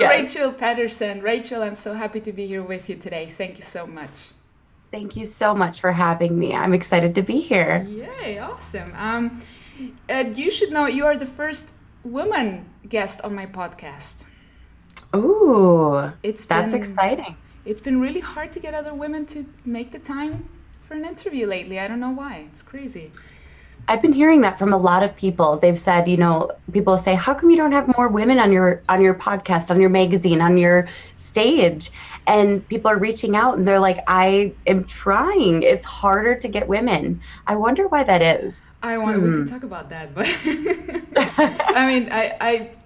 Rachel Pedersen. Rachel, I'm so happy to be here with you today. Thank you so much. Thank you so much for having me. I'm excited to be here. Yay, awesome. You should know you are the first woman guest on my podcast. Ooh, It's that's been exciting. it's been really hard to get other women to make the time for an interview lately. I don't know why. It's crazy. I've been hearing that from a lot of people. They've said, people say, "How come you don't have more women on your podcast, on your magazine, on your stage?" And people are reaching out and they're like, "I am trying. It's harder to get women." I wonder why that is. We can talk about that, but I mean,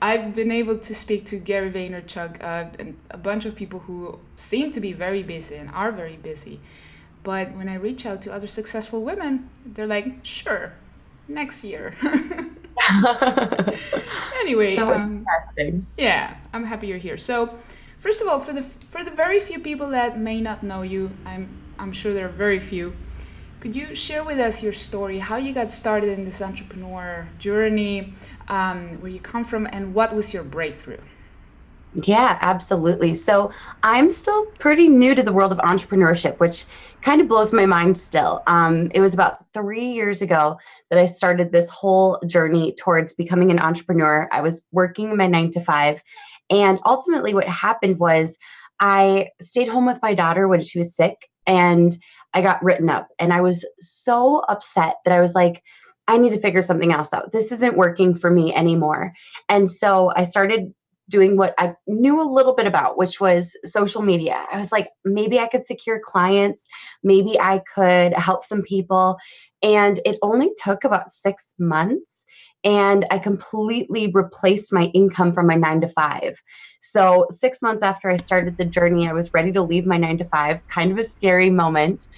I've been able to speak to Gary Vaynerchuk and a bunch of people who seem to be very busy and are very busy. But when I reach out to other successful women, they're like, "Sure, next year." Anyway, So interesting. yeah, I'm happy you're here. So, first of all, for the very few people that may not know you, I'm sure there are very few. Could you share with us your story, how you got started in this entrepreneur journey, where you come from, and what was your breakthrough? Yeah, absolutely. So I'm still pretty new to the world of entrepreneurship, which kind of blows my mind still. It was about 3 years ago that I started this whole journey towards becoming an entrepreneur. I was working in my 9 to 5. And ultimately, what happened was I stayed home with my daughter when she was sick and I got written up. And I was so upset that I was like, I need to figure something else out. This isn't working for me anymore. And so I started doing what I knew a little bit about, which was social media. I was like, maybe I could secure clients, maybe I could help some people. And it only took about 6 months. And I completely replaced my income from my 9 to 5. So 6 months after I started the journey, I was ready to leave my 9 to 5, kind of a scary moment.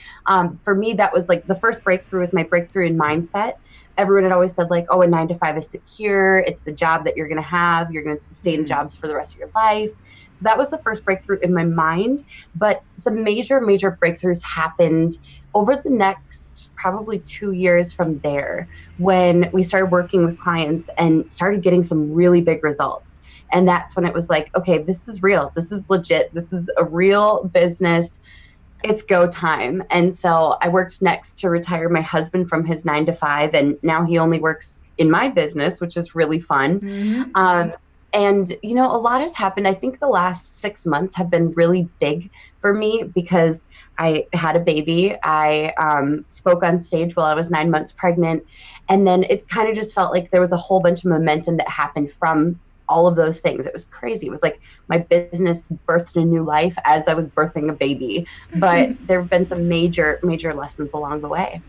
For me, that was like the first breakthrough was my breakthrough in mindset. Everyone had always said like, oh, a 9 to 5 is secure. It's the job that you're going to have. You're going to stay in jobs for the rest of your life. So that was the first breakthrough in my mind. But some major, major breakthroughs happened over the next probably 2 years from there when we started working with clients and started getting some really big results. And that's when it was like, okay, this is real. This is legit. This is a real business. It's go time. And so I worked next to retire my husband from his 9 to 5. And now he only works in my business, which is really fun. And, a lot has happened. I think the last 6 months have been really big for me because I had a baby. I spoke on stage while I was 9 months pregnant. And then it kind of just felt like there was a whole bunch of momentum that happened from all of those things. It was crazy. It was like my business birthed a new life as I was birthing a baby. But there have been some major, major lessons along the way.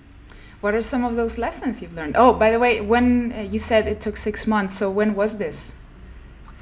What are some of those lessons you've learned? Oh, by the way, when you said it took 6 months, so when was this?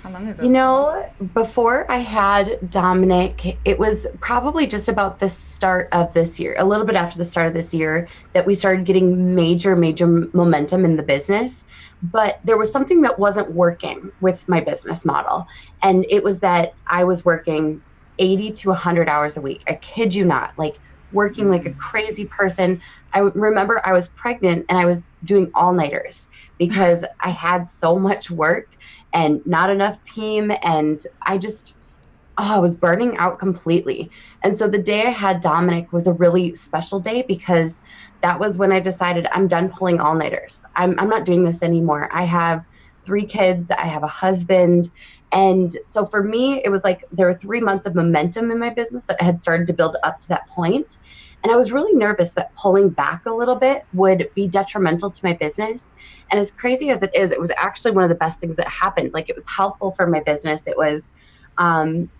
How long ago? Before I had Dominic, it was probably just about the start of this year, a little bit after the start of this year, that we started getting major, major momentum in the business. But there was something that wasn't working with my business model. And it was that I was working 80 to 100 hours a week. I kid you not, like working like a crazy person. I remember I was pregnant and I was doing all-nighters because I had so much work and not enough team. And I was burning out completely. And so the day I had Dominic was a really special day because that was when I decided I'm done pulling all-nighters. I'm not doing this anymore. I have 3 kids. I have a husband. And so for me, it was like there were 3 months of momentum in my business that had started to build up to that point. And I was really nervous that pulling back a little bit would be detrimental to my business. And as crazy as it is, it was actually one of the best things that happened. Like it was helpful for my business. It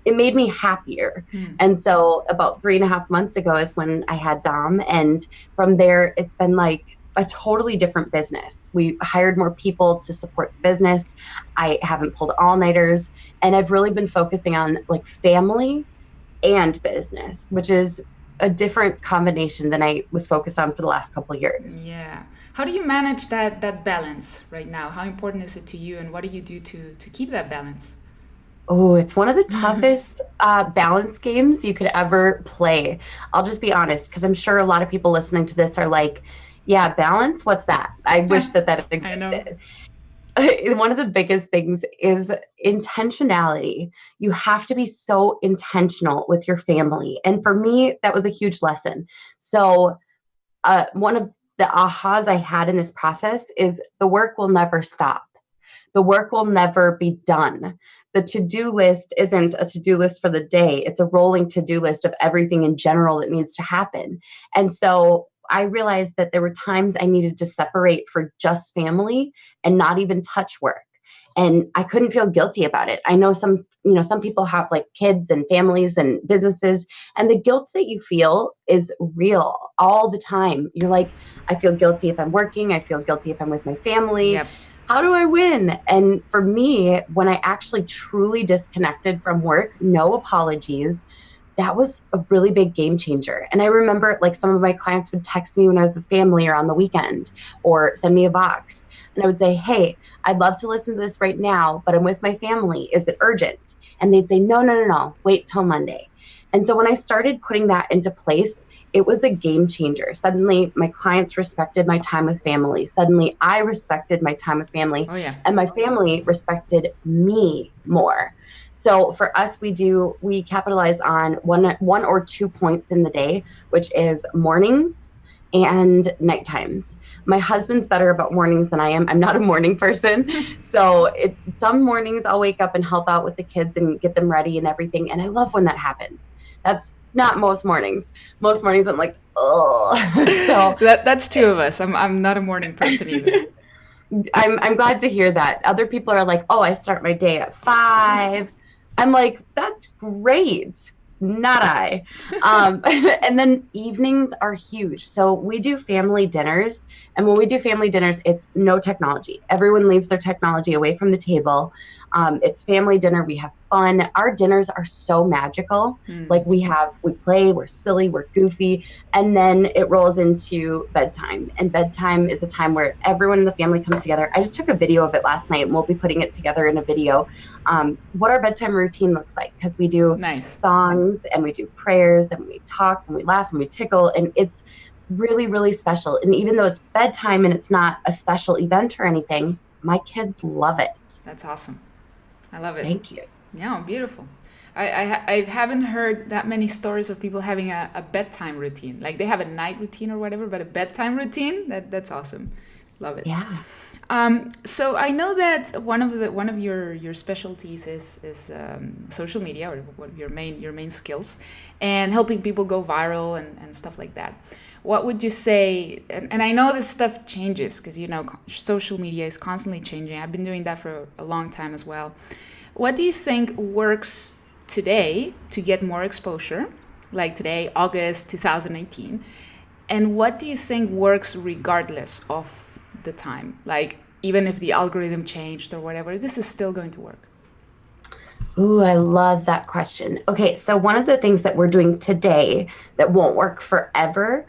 made me happier. And so about 3.5 months ago is when I had Dom. And from there, it's been like a totally different business. We hired more people to support the business. I haven't pulled all-nighters. And I've really been focusing on like family and business, which is a different combination than I was focused on for the last couple of years. Yeah. How do you manage that balance right now? How important is it to you, and what do you do to keep that balance? Oh, it's one of the toughest balance games you could ever play. I'll just be honest, because I'm sure a lot of people listening to this are like, yeah, balance, what's that? I wish that I know. existed. one of the biggest things is intentionality. You have to be so intentional with your family. And for me, that was a huge lesson. So one of the ahas I had in this process is the work will never stop. The work will never be done. The to-do list isn't a to-do list for the day. It's a rolling to-do list of everything in general that needs to happen. And so I realized that there were times I needed to separate for just family and not even touch work. And I couldn't feel guilty about it. I know some people have like kids and families and businesses, and the guilt that you feel is real all the time. You're like, I feel guilty if I'm working. I feel guilty if I'm with my family. Yep. How do I win? And for me, when I actually truly disconnected from work, no apologies, that was a really big game changer. And I remember like some of my clients would text me when I was with family or on the weekend or send me a box. And I would say, hey, I'd love to listen to this right now, but I'm with my family. Is it urgent? And they'd say, no, wait till Monday. And so when I started putting that into place, it was a game changer. Suddenly, my clients respected my time with family. Suddenly, I respected my time with family. Oh, yeah. And my family respected me more. So for us, we capitalize on one or 2 points in the day, which is mornings and night times. My husband's better about mornings than I am. I'm not a morning person. So some mornings I'll wake up and help out with the kids and get them ready and everything. And I love when that happens. That's not most mornings. Most mornings I'm like, oh. So that's two of us. I'm not a morning person either. I'm glad to hear that. Other people are like, oh, I start my day at 5. I'm like, that's great. Not I. And then evenings are huge. So we do family dinners. And when we do family dinners, it's no technology. Everyone leaves their technology away from the table. It's family dinner. We have fun. Our dinners are so magical. Like we play, we're silly, we're goofy. And then it rolls into bedtime. And bedtime is a time where everyone in the family comes together. I just took a video of it last night and we'll be putting it together in a video. What our bedtime routine looks like, because we do songs and we do prayers and we talk and we laugh and we tickle, and it's really, really special. And even though it's bedtime and it's not a special event or anything, my kids love it. That's awesome. I love it. Thank you. Yeah, beautiful. I haven't heard that many stories of people having a bedtime routine. Like they have a night routine or whatever, but a bedtime routine, that's awesome. Love it. Yeah. So I know that one of your specialties is social media, or one of your main skills, and helping people go viral and stuff like that. What would you say? And I know this stuff changes because social media is constantly changing. I've been doing that for a long time as well. What do you think works today to get more exposure? Like today, August 2018, and what do you think works regardless of the time? Like even if the algorithm changed or whatever, this is still going to work. Ooh, I love that question. Okay, so one of the things that we're doing today that won't work forever,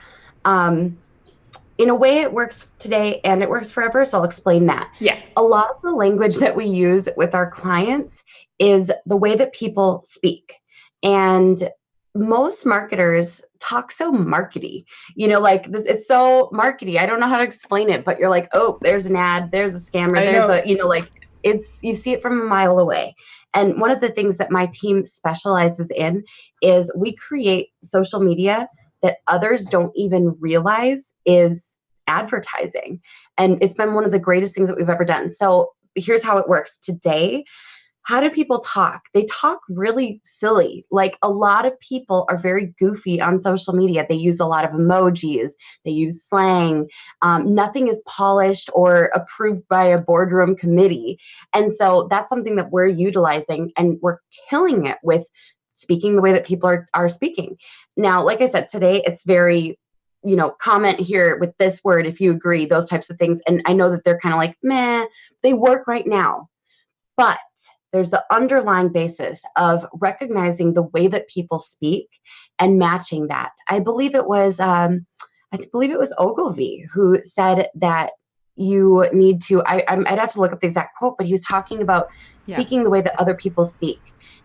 in a way it works today and it works forever, so I'll explain that. Yeah. A lot of the language that we use with our clients is the way that people speak. And most marketers talk so markety, like this, it's so markety. I don't know how to explain it, but you're like, oh, there's an ad, there's a scammer, there's you see it from a mile away. And one of the things that my team specializes in is we create social media that others don't even realize is advertising. And it's been one of the greatest things that we've ever done. So here's how it works today. How do people talk? They talk really silly. Like a lot of people are very goofy on social media. They use a lot of emojis. They use slang. Nothing is polished or approved by a boardroom committee. And so that's something that we're utilizing, and we're killing it with speaking the way that people are speaking. Now, like I said, today it's very, comment here with this word if you agree, those types of things. And I know that they're kind of like, meh, they work right now. But there's the underlying basis of recognizing the way that people speak and matching that. I believe it was Ogilvy who said that you need to, I'd have to look up the exact quote, but he was talking about speaking the way that other people speak.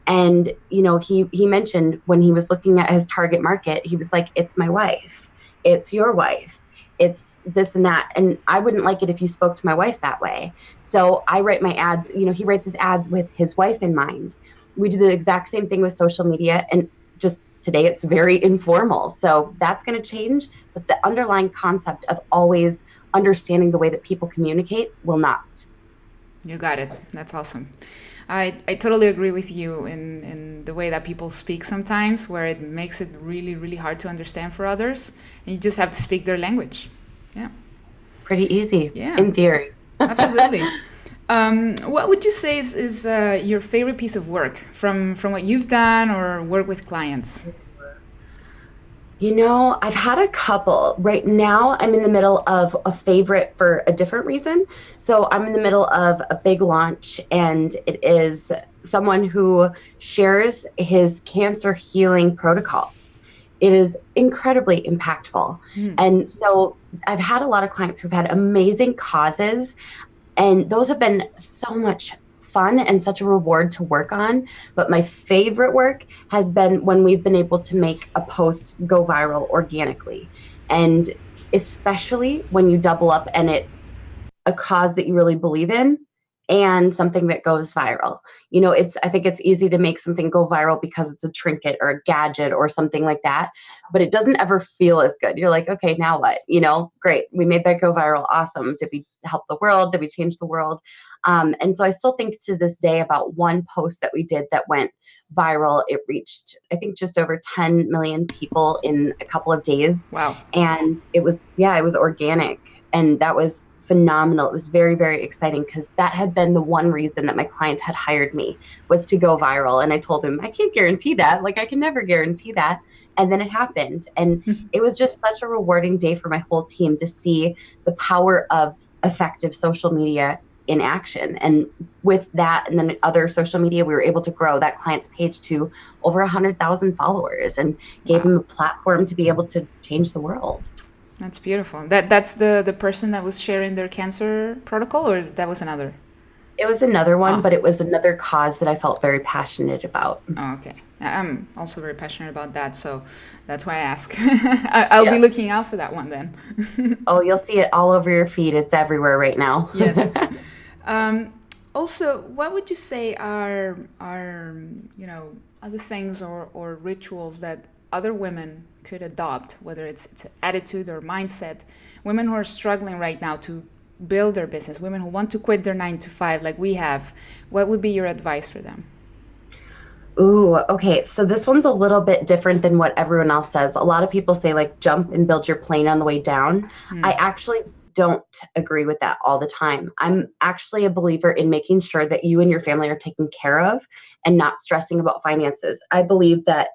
And, he mentioned when he was looking at his target market, he was like, it's my wife, it's your wife, it's this and that. And I wouldn't like it if you spoke to my wife that way. So I write my ads, he writes his ads with his wife in mind. We do the exact same thing with social media. And just today, it's very informal. So that's going to change. But the underlying concept of always understanding the way that people communicate will not. You got it. That's awesome. I totally agree with you in the way that people speak sometimes, where it makes it really, really hard to understand for others. And you just have to speak their language. Yeah. Pretty easy, yeah. In theory. Absolutely. What would you say is your favorite piece of work from what you've done or work with clients? I've had a couple. Right now, I'm in the middle of a favorite for a different reason. So I'm in the middle of a big launch, and it is someone who shares his cancer healing protocols. It is incredibly impactful. And so I've had a lot of clients who've had amazing causes, and those have been so much fun and such a reward to work on. But my favorite work has been when we've been able to make a post go viral organically. And especially when you double up and it's a cause that you really believe in and something that goes viral. I think it's easy to make something go viral because it's a trinket or a gadget or something like that, but it doesn't ever feel as good. You're like, okay, now what? Great. We made that go viral. Awesome. Did we help the world? Did we change the world? And so I still think to this day about one post that we did that went viral. It reached, I think, just over 10 million people in a couple of days. Wow. And it was organic. And that was phenomenal. It was very, very exciting because that had been the one reason that my clients had hired me, was to go viral. And I told them, I can't guarantee that. I can never guarantee that. And then it happened. And it was just such a rewarding day for my whole team to see the power of effective social media in action. And with that, and then other social media, we were able to grow that client's page to over 100,000 followers and gave them a platform to be able to change the world. That's beautiful. That's the person that was sharing their cancer protocol, or that was another? It was another one, but it was another cause that I felt very passionate about. Oh, okay. I'm also very passionate about that, so that's why I ask. I'll be looking out for that one then. Oh, you'll see it all over your feed. It's everywhere right now. Yes. Also, what would you say are other things or rituals that other women could adopt, whether it's attitude or mindset, women who are struggling right now to build their business, women who want to quit their 9-to-5 like we have? What would be your advice for them? Ooh, okay. So this one's a little bit different than what everyone else says. A lot of people say jump and build your plane on the way down. I actually don't agree with that all the time. I'm actually a believer in making sure that you and your family are taken care of and not stressing about finances. I believe that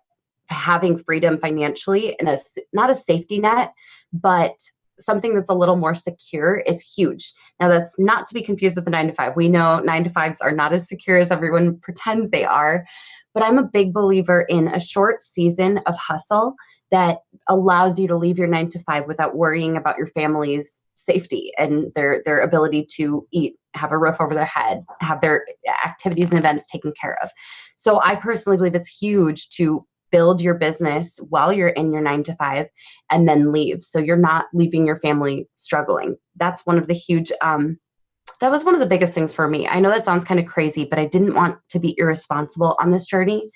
having freedom financially and not a safety net, but something that's a little more secure is huge. Now, that's not to be confused with the 9-to-5. We know 9-to-5s are not as secure as everyone pretends they are, but I'm a big believer in a short season of hustle that allows you to leave your 9-to-5 without worrying about your family's safety and their ability to eat, have a roof over their head, have their activities and events taken care of. So I personally believe it's huge to build your business while you're in your 9-to-5 and then leave. So you're not leaving your family struggling. That's one of the huge, that was one of the biggest things for me. I know that sounds kind of crazy, but I didn't want to be irresponsible on this journey.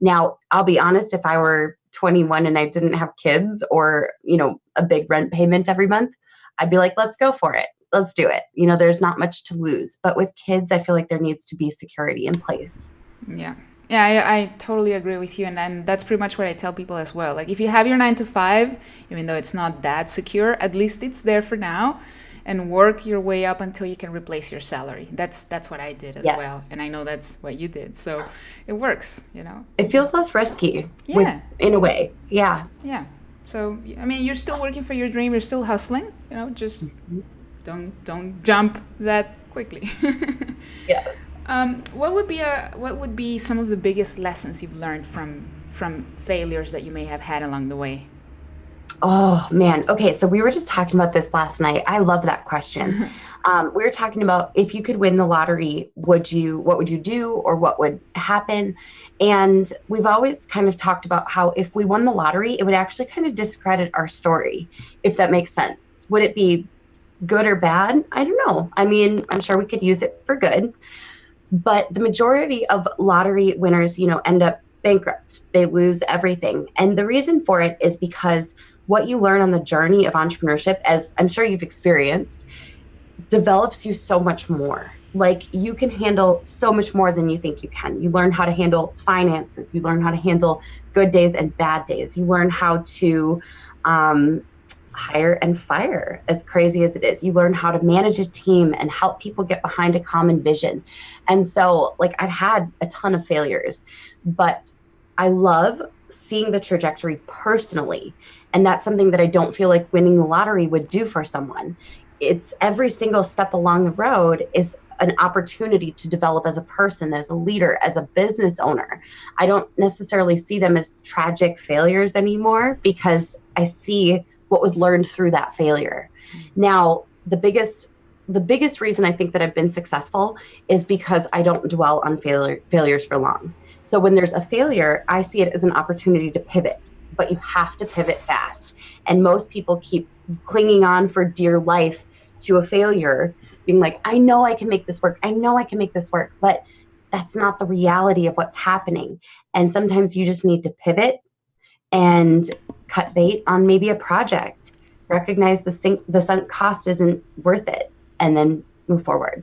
Now, I'll be honest, if I were 21 and I didn't have kids or, a big rent payment every month, I'd be like, let's go for it. Let's do it. There's not much to lose. But with kids, I feel like there needs to be security in place. Yeah. Yeah, I totally agree with you. And that's pretty much what I tell people as well. If you have your 9-to-5, even though it's not that secure, at least it's there for now, and work your way up until you can replace your salary. That's what I did as well. And I know that's what you did. So it works, It feels less risky. Yeah. In a way. Yeah. Yeah. So, you're still working for your dream. You're still hustling, just don't jump that quickly. Yes. What would be some of the biggest lessons you've learned from failures that you may have had along the way? Oh man. Okay. So we were just talking about this last night. I love that question. We were talking about, if you could win the lottery, what would you do, or what would happen? And we've always kind of talked about how if we won the lottery, it would actually kind of discredit our story, if that makes sense. Would it be good or bad? I don't know. I mean, I'm sure we could use it for good, but the majority of lottery winners, end up bankrupt. They lose everything. And the reason for it is because what you learn on the journey of entrepreneurship, as I'm sure you've experienced, develops you so much more. Like, you can handle so much more than you think you can. You learn how to handle finances. You learn how to handle good days and bad days. You learn how to hire and fire, as crazy as it is. You learn how to manage a team and help people get behind a common vision. And so, like, I've had a ton of failures, but I love seeing the trajectory personally. And that's something that I don't feel like winning the lottery would do for someone. It's every single step along the road is an opportunity to develop as a person, as a leader, as a business owner. I don't necessarily see them as tragic failures anymore, because I see what was learned through that failure. Now, the biggest reason I think that I've been successful is because I don't dwell on failures for long. So when there's a failure, I see it as an opportunity to pivot, but you have to pivot fast. And most people keep clinging on for dear life to a failure, being like, I know I can make this work. I know I can make this work. But that's not the reality of what's happening. And sometimes you just need to pivot and cut bait on maybe a project, recognize the sunk cost isn't worth it, and then move forward.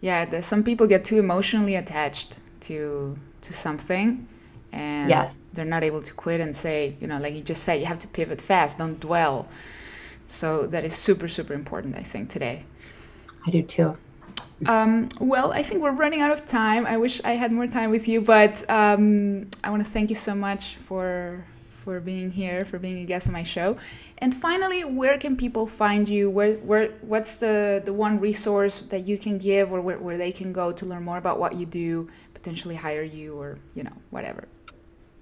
Yeah, some people get too emotionally attached to something, and they're not able to quit and say, like you just said, you have to pivot fast, don't dwell. So that is super, super important, I think, today. I do too. Well, I think we're running out of time. I wish I had more time with you, but I want to thank you so much for being here, for being a guest on my show. And finally, where can people find you? What's the one resource that you can give, or where they can go to learn more about what you do, potentially hire you, or whatever?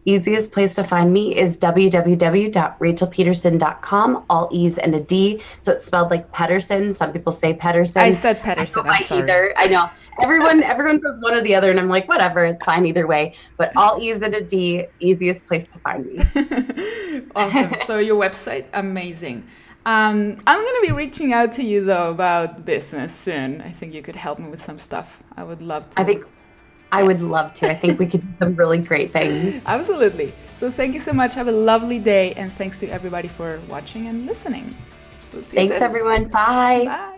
Easiest place to find me is www.rachelpedersen.com, all E's and a D. So it's spelled like Pedersen. Some people say Pedersen. I said Pedersen. I'm sorry. Either. I know. Everyone says one or the other, and I'm like, whatever, it's fine either way. But all E's and a D, easiest place to find me. Awesome. So your website, amazing. I'm going to be reaching out to you, though, about business soon. I think you could help me with some stuff. I would love to. I would love to. I think we could do some really great things. Absolutely. So thank you so much. Have a lovely day. And thanks to everybody for watching and listening. We'll see you soon. Thanks, everyone. Bye. Bye.